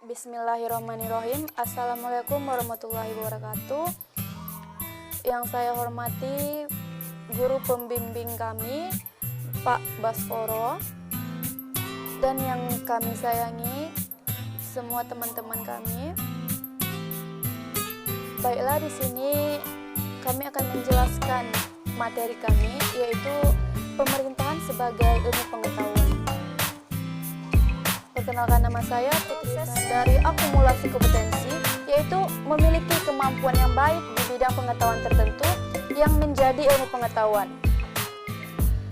Bismillahirrahmanirrahim. Assalamualaikum warahmatullahi wabarakatuh. Yang saya hormati guru pembimbing kami, Pak Baskoro, dan yang kami sayangi semua teman-teman kami. Baiklah, di sini kami akan menjelaskan materi kami, yaitu pemerintahan sebagai ilmu pengetahuan. Perkenalkan, nama saya proses dari akumulasi kompetensi, yaitu memiliki kemampuan yang baik di bidang pengetahuan tertentu yang menjadi ilmu pengetahuan,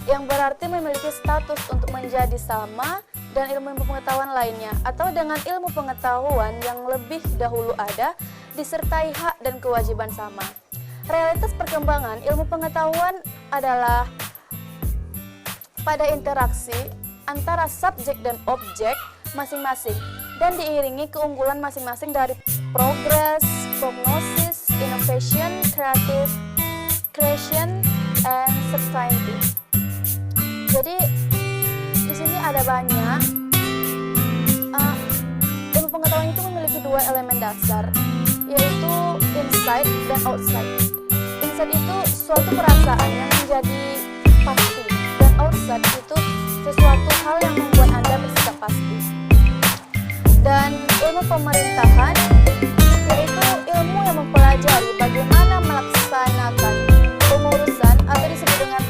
yang berarti memiliki status untuk menjadi sama dan ilmu pengetahuan lainnya, atau dengan ilmu pengetahuan yang lebih dahulu ada disertai hak dan kewajiban sama. Realitas perkembangan ilmu pengetahuan adalah pada interaksi antara subjek dan objek masing-masing dan diiringi keunggulan masing-masing dari progress, prognosis, innovation, creation, and certainty. Jadi di sini ada banyak ilmu pengetahuan itu memiliki dua elemen dasar, yaitu insight dan outside. Insight itu suatu perasaan yang menjadi pasti, dan outside itu sesuatu hal yang membuat Anda bersikap pasti. Dan ilmu pemerintahan yaitu ilmu yang mempelajari bagaimana melaksanakan pengurusan atau disebut dengan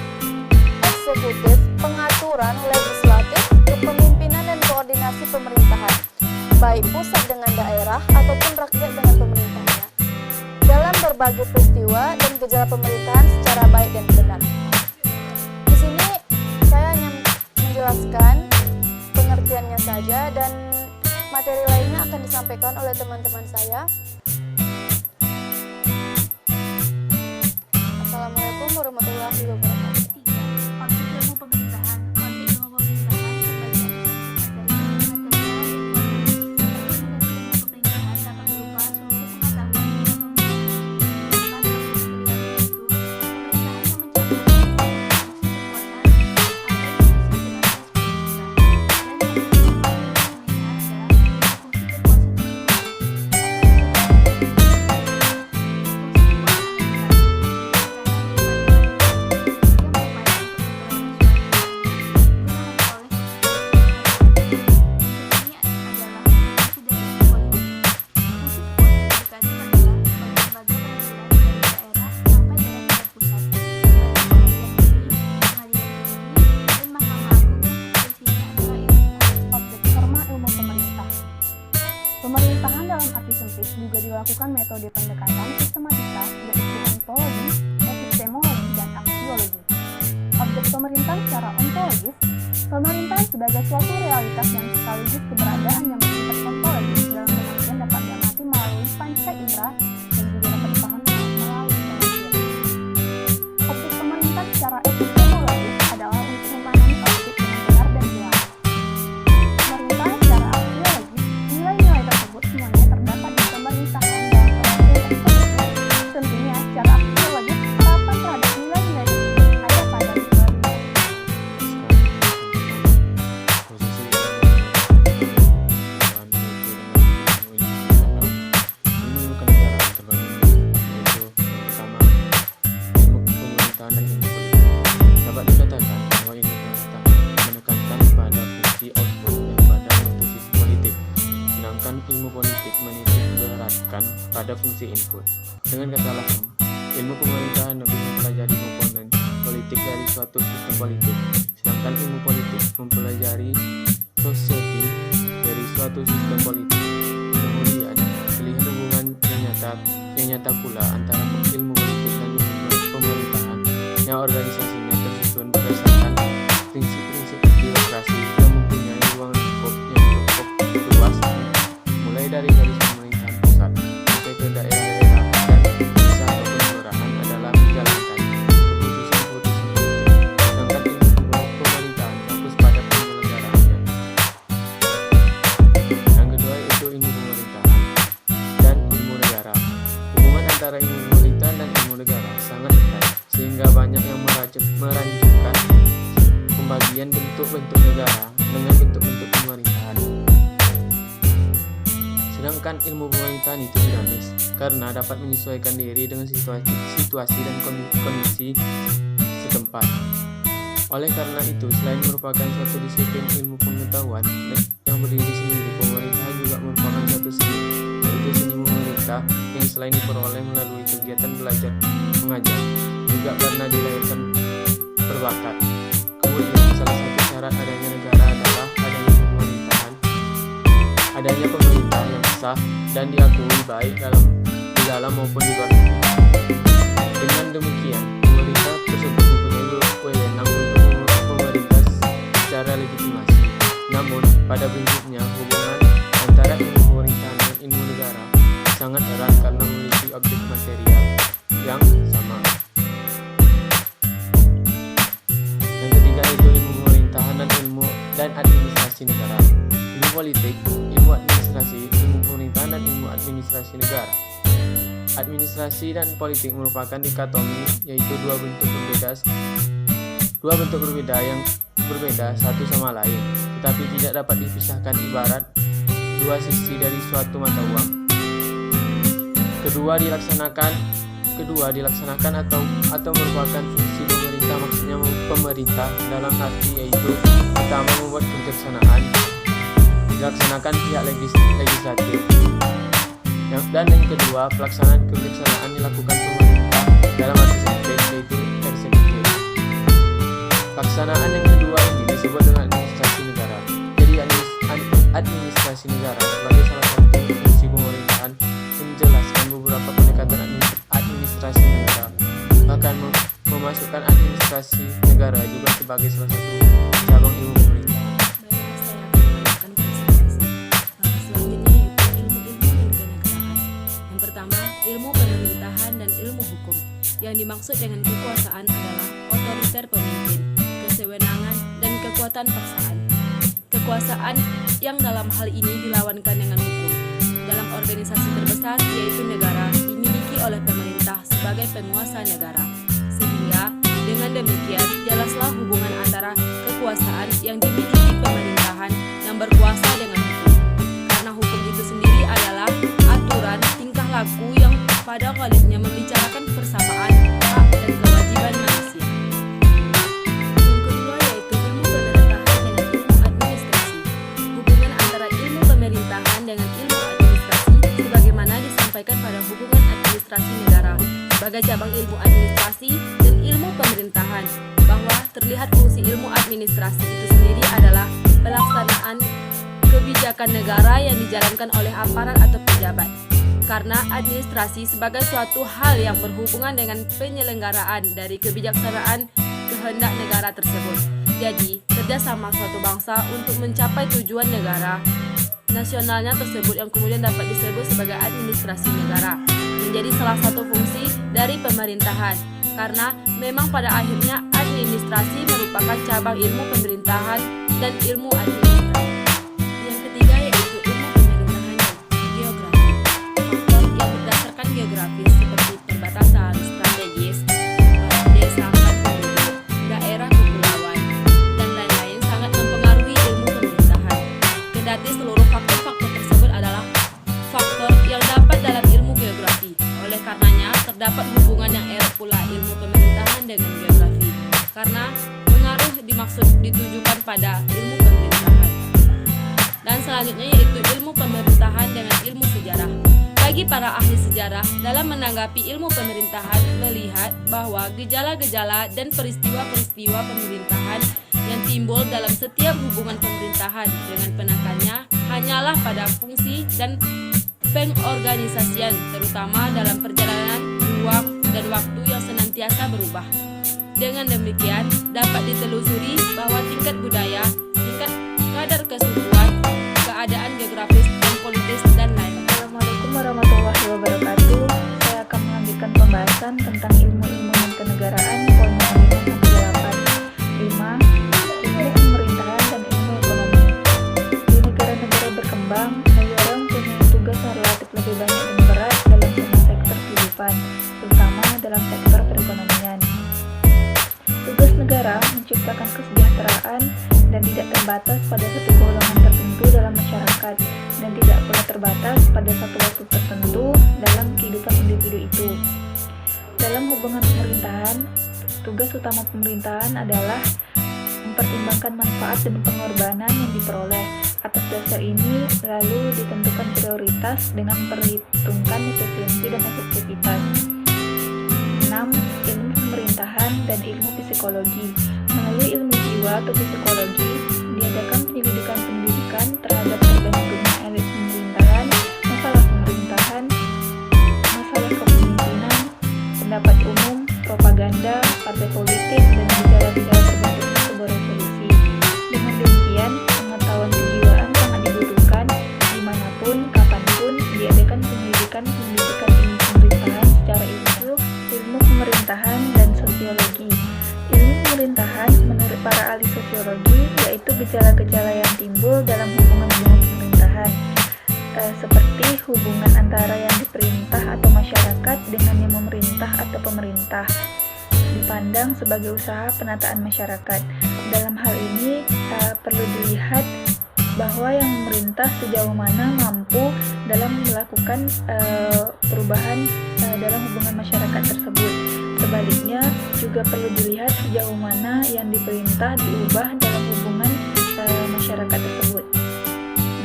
eksekutif, pengaturan, legislatif, kepemimpinan dan koordinasi pemerintahan, baik pusat dengan daerah ataupun rakyat dengan pemerintahnya, dalam berbagai peristiwa dan gejala pemerintahan secara baik dan benar. Di sini saya hanya menjelaskan pengertiannya saja, dan materi lainnya akan disampaikan oleh teman-teman saya. Assalamualaikum warahmatullahi wabarakatuh. Konsep ilmu pemerintahan. Konsep ilmu pemerintahan sebagai pemerintahan dapat berupa seluruh pengetahuan Pemerintahan dalam arti sempit juga dilakukan metode pendekatan sistematika, yaitu ontologi, epistemologi, dan aksiologi. Objek pemerintahan secara ontologis, pemerintahan sebagai suatu realitas yang sekaligus keberadaan yang bersifat ontologis dalam pengertian dapat diamati melalui panca indera dan juga dapat dipahami melalui pengertian. Objek pemerintahan secara epistemologis adalah untuk memahami objek dengan benar dan jelas. Pemerintahan secara aksiologis, nilai-nilai tersebut semuanya terdapat di pemerintahan dalam pengertian tersebut. Tentunya secara aksiologis, penerapan terhadap nilai-nilai tersebut ada pada pemerintahan. Dapat dikatakan bahwa ilmu pemerintahan menekankan pada fungsi output daripada mutu sisi politik, sedangkan ilmu politik menitik beratkan pada fungsi input. Dengan kata lain, ilmu pemerintahan lebih mempelajari komponen politik dari suatu sistem politik, sedangkan ilmu politik mempelajari society dari suatu sistem politik. Kemudian, melihat hubungan yang nyata pula antara ilmu politik dan ilmu pemerintahan yang organisasinya tersusun berdasarkan prinsip-prinsip birokrasi yang mempunyai ruang lingkup yang cukup luas, mulai dari garis pemerintahan pusat sampai ke daerah-daerah dan desa ataupun kelurahan adalah menjalankan keputusan-keputusan politik, sedangkan ilmu pemerintahan fokus pada penyelenggaraannya. Yang kedua yaitu ilmu pemerintahan dan ilmu negara. Hubungan antara ilmu pemerintahan dan ilmu negara sangat dekat, sehingga banyak yang merancangkan pembagian bentuk-bentuk negara dengan bentuk-bentuk pemerintahan. Sedangkan ilmu pemerintahan itu dinamis karena dapat menyesuaikan diri dengan situasi dan kondisi setempat. Oleh karena itu, selain merupakan suatu disiplin ilmu pengetahuan yang berdiri sendiri, pemerintahan juga merupakan suatu seni, yaitu seni memerintah yang selain diperoleh melalui kegiatan belajar mengajar, juga karena dilahirkan berbakat. Kemudian, salah satu syarat adanya negara adalah adanya pemerintah yang sah dan diakui baik di dalam maupun di luar negeri. Dengan demikian, pemerintah tersebut mempunyai wewenang untuk memerintah secara legitimasi. Namun, pada prinsipnya hubungan antara ilmu pemerintahan dan ilmu negara sangat erat karena memiliki objek material yang sama. Yang ketiga itu ilmu pemerintahan dan administrasi negara. Ilmu politik, ilmu administrasi, ilmu pemerintahan dan ilmu administrasi negara. Administrasi dan politik merupakan dikotomi, yaitu dua bentuk berbeda yang berbeda satu sama lain, tetapi tidak dapat dipisahkan ibarat dua sisi dari suatu mata uang. Kedua dilaksanakan atau merupakan fungsi pemerintah, maksudnya pemerintah dalam arti yaitu pertama membuat kebijaksanaan dilaksanakan pihak legislatif, dan yang kedua pelaksanaan kebijaksanaan dilakukan pemerintah dalam arti sempit yaitu eksekutif. Pelaksanaan yang kedua ini disebut dengan administrasi negara. Jadi administrasi negara sebagai salah satu fungsi pemerintahan menjelaskan beberapa pendekatan administrasi negara, bahkan memasukkan administrasi negara juga sebagai salah satu cabang ilmu pemerintahan. Ilmu pemerintahan dan ilmu hukum. Yang dimaksud dengan kekuasaan adalah otoriter pemimpin, kesewenangan, dan kekuatan paksaan. Kekuasaan yang dalam hal ini dilawankan dengan hukum. Dalam organisasi terbesar yaitu negara dimiliki oleh pemerintah sebagai penguasa negara. Sehingga dengan demikian jelaslah hubungan antara kekuasaan yang dimiliki pemerintahan yang berkuasa dengan hukum. Karena hukum itu sendiri adalah aturan tingkah laku yang pada awalnya membicarakan persamaan hak dan kewajiban manusia. Yang kedua yaitu ilmu pemerintahan dengan ilmu administrasi. Hubungan antara ilmu pemerintahan dengan ilmu administrasi sebagaimana disampaikan pada hubungan administrasi negara sebagai cabang ilmu administrasi dan ilmu pemerintahan, bahwa terlihat fungsi ilmu administrasi itu sendiri adalah pelaksanaan kebijakan negara yang dijalankan oleh aparat atau pejabat. Karena administrasi sebagai suatu hal yang berhubungan dengan penyelenggaraan dari kebijaksanaan kehendak negara tersebut. Jadi, kerjasama suatu bangsa untuk mencapai tujuan negara nasionalnya tersebut yang kemudian dapat disebut sebagai administrasi negara menjadi salah satu fungsi dari pemerintahan. Karena memang pada akhirnya administrasi merupakan cabang ilmu pemerintahan dan ilmu administrasi. Yang ketiga yaitu ilmu pemerintahan geografi. Faktor yang berdasarkan geografis seperti perbatasan strategis, desa penduduk, daerah kepulauan, dan lain-lain sangat mempengaruhi ilmu pemerintahan. Kendati seluruh faktor-faktor tersebut adalah faktor yang dapat dalam ilmu geografi. Oleh karenanya terdapat hubungan yang erat pula ilmu pemerintahan dengan geografi. Karena pengaruh dimaksud ditujukan pada ilmu pemerintahan. Dan selanjutnya yaitu ilmu pemerintahan dengan ilmu sejarah. Bagi para ahli sejarah dalam menanggapi ilmu pemerintahan melihat bahwa gejala-gejala dan peristiwa-peristiwa pemerintahan yang timbul dalam setiap hubungan pemerintahan dengan penekannya hanyalah pada fungsi dan pengorganisasian, terutama dalam perjalanan ruang dan waktu yang senantiasa berubah. Dengan demikian dapat ditelusuri bahwa tingkat budaya, tingkat kadar kesukuan, keadaan geografis dan politis dan lain-lain. Assalamualaikum warahmatullahi wabarakatuh. Saya akan melanjutkan pembahasan tentang ilmu-ilmu kenegaraan poin 5 sampai 8. 5. Ilmu pemerintahan dan ilmu ekonomi. Di negara-negara berkembang, negara mempunyai tugas yang relatif lebih banyak dan berat dalam semua sektor kehidupan, terutama dalam sektor perekonomian. Tugas negara menciptakan kesejahteraan dan tidak terbatas pada satu golongan tertentu dalam masyarakat. masyarakat dan tidak pernah terbatas pada satu waktu tertentu dalam kehidupan individu itu. Dalam hubungan pemerintahan, tugas utama pemerintahan adalah mempertimbangkan manfaat dan pengorbanan yang diperoleh. Atas dasar ini, lalu ditentukan prioritas dengan memperhitungkan efisiensi dan efektivitas. 6. Ilmu pemerintahan dan ilmu psikologi. Melalui ilmu jiwa atau psikologi, diadakan penyelidikan terhadap terbentuknya elit pemerintahan, masalah pemerintahan, masalah kepemimpinan, pendapat umum, propaganda, partai politik, dan gejala-gejala terbentuknya sebuah revolusi. Dengan demikian, pengetahuan kejiwaan sangat dibutuhkan dimanapun, kapanpun diadakan penyelidikan ilmu pemerintahan secara ilmu pemerintahan dan sosiologi. Ilmu pemerintahan menurut para ahli sosiologi yaitu gejala-gejala yang timbul dalam hubungan pemerintahan, seperti hubungan antara yang diperintah atau masyarakat dengan yang memerintah atau pemerintah, dipandang sebagai usaha penataan masyarakat. Dalam hal ini perlu dilihat bahwa yang memerintah sejauh mana mampu dalam melakukan perubahan dalam hubungan masyarakat tersebut. Sebaliknya juga perlu dilihat sejauh mana yang diperintah diubah dalam hubungan masyarakat tersebut.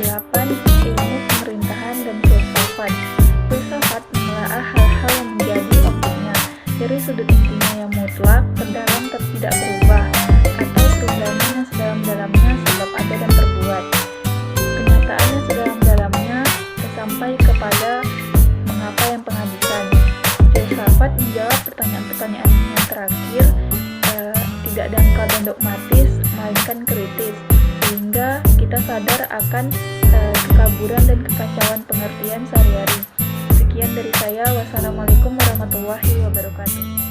8. Ilmu pemerintahan dan filsafat. Filsafat menelaah hal-hal yang menjadi objeknya dari sudut intinya yang mutlak, terdalam, tidak berubah, atau perundangan yang sedalam-dalamnya sebab ada dan terbuat. Kenyataan yang sedalam-dalamnya sampai kepada mengapa yang penghabisan. Filsafat menjawab pertanyaan-pertanyaan yang terakhir, tidak dangkal dan dogmatis, melainkan kritis, sehingga kita sadar akan kekaburan dan kekacauan pengertian sehari-hari. Sekian dari saya. Wassalamualaikum warahmatullahi wabarakatuh.